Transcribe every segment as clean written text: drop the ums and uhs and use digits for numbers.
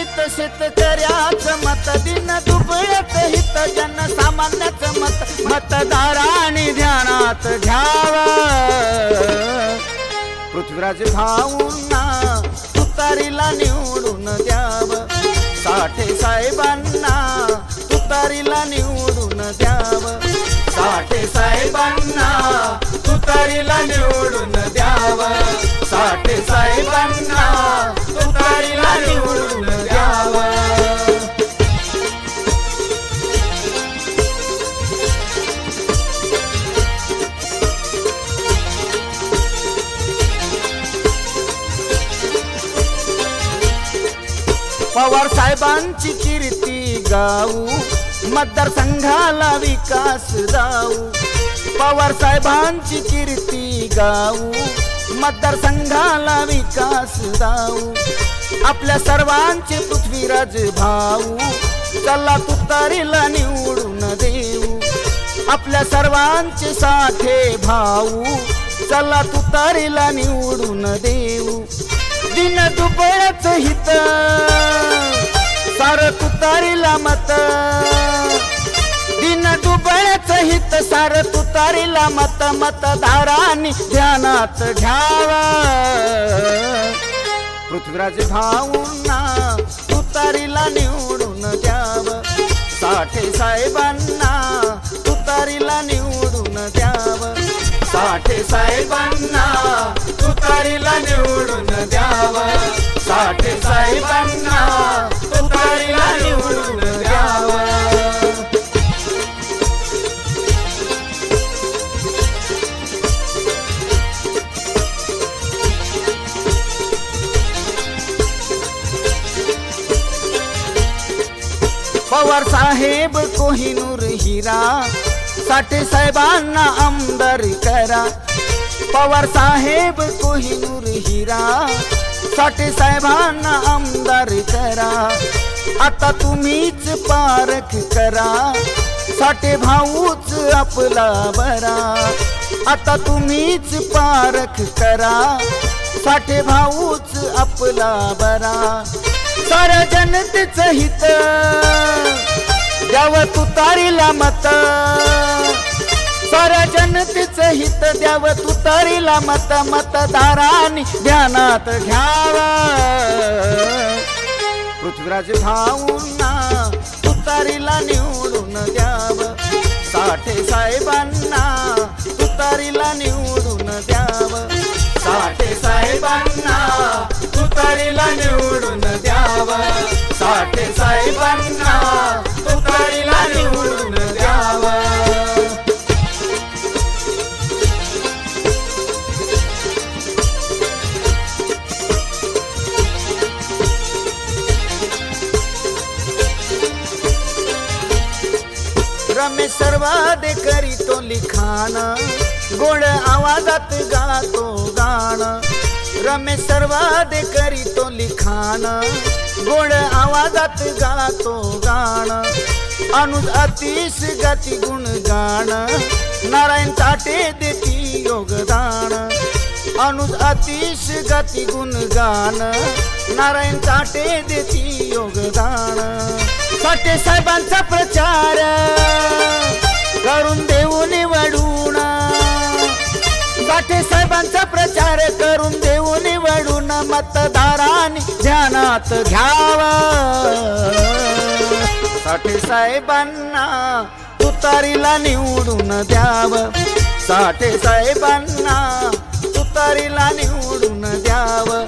हित शेतकऱ्याचं मत, दिन दुबळ्याचं हित जनसामान्याचं मत, मतदारांनी ध्यानात घ्यावं. पृथ्वीराज भाऊंना तुतारीला निवडून द्यावं. साठे साहेबांना तुतारीला निवडून द्यावं. साठे साहेबांना तुतारीला निवडून द्यावं. साठे साहेबांना तुतारीला निवडून द्यावं. पवार साहेबांची कीर्ती गाऊ, मतदारसंघाला विकास जाऊ. पवार साहेबांची कीर्ती गाऊ, मतदारसंघाला विकास जाऊ. आपल्या सर्वांचे पृथ्वीराज भाऊ, चला तुतारीला निवडून देऊ. आपल्या सर्वांचे साठे भाऊ, चला तुतारीला निवडून देऊ. दिन दुबळ्याचं हित सार तुतारीला मत, दिन दुबळ्याचं हित सार तुतारीला मत, मतदारांनी ध्यानात घ्यावं. पृथ्वीराज भाऊंना तुतारीला निवडून द्यावं. साठे साहेबांना तुतारीला निवडून द्यावं. साठे साहेबांना तुतारीला निवडून द्यावं. साठे साहेबांना तुतारीला निवडून द्यावं. पवार साहेब कोहिनूर हिरा, साठे साहेबांना आमदार करा. पवार साहेब कोहिनूर हिरा, साठे साहेबांना आमदार करा. आता तुम्हीच पारख करा, साठे भाऊच आपला बरा. आता तुम्हीच पारख करा, साठे भाऊच आपला बरा. साऱ्या जनतेचं हित द्यावं तुतारीला मत. साऱ्या जनतेचं हित द्यावं तुतारीला मत, मतदारांनी ध्यानात घ्यावं. पृथ्वीराज भाऊंना तुतारीला निवडून द्यावं. साठे साहेबांना तुतारीला निवडून द्यावं. साठे साहेबांना तुतारीला निवडून द्यावं. साठे साहेबांना तुतारीला निवडून द्यावं. रमेश सर्वादे करीतो लिखाण, गोड आवाजात गातो गाणं. रमेश सर्वादे करीतो लिखाण, गोड आवाजात गातो गाणं. अनुज अतिश गाती गुणगान, नारायण ताटे देती योगदान. अनुज अतिश गाती गुणगान, नारायण ताटे देती योगदान. साठे साहेबांचा प्रचार करून देऊ निवडून. साठे साहेबांचा प्रचार करून देऊ निवडून, मतदारांनी ध्यानात घ्यावं. साठे साहेबांना तुतारीला निवडून द्यावं. साठे साहेबांना तुतारीला निवडून द्यावं.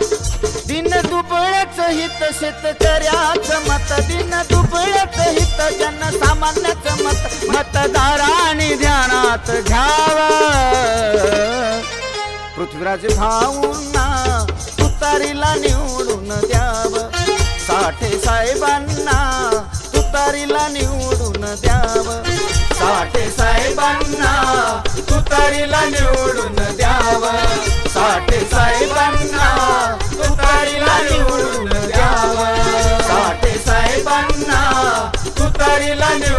दिन दुबळ्याचं हित शेतकऱ्याचं मत, दिन दुबळ्याचं हित जनसामान्याचं मत, मतदारांनी ध्यानात घ्यावं. पृथ्वीराज भाऊंना तुतारीला निवडून द्यावं. साठे साहेबांना तुतारीला निवडून द्यावं. साठे साहेबांना तुतारीला निवडून द्यावं. साठे साहेबांना तुतारीला निवडून द्यावं. साठे साहेबांना तुतारीला निवडून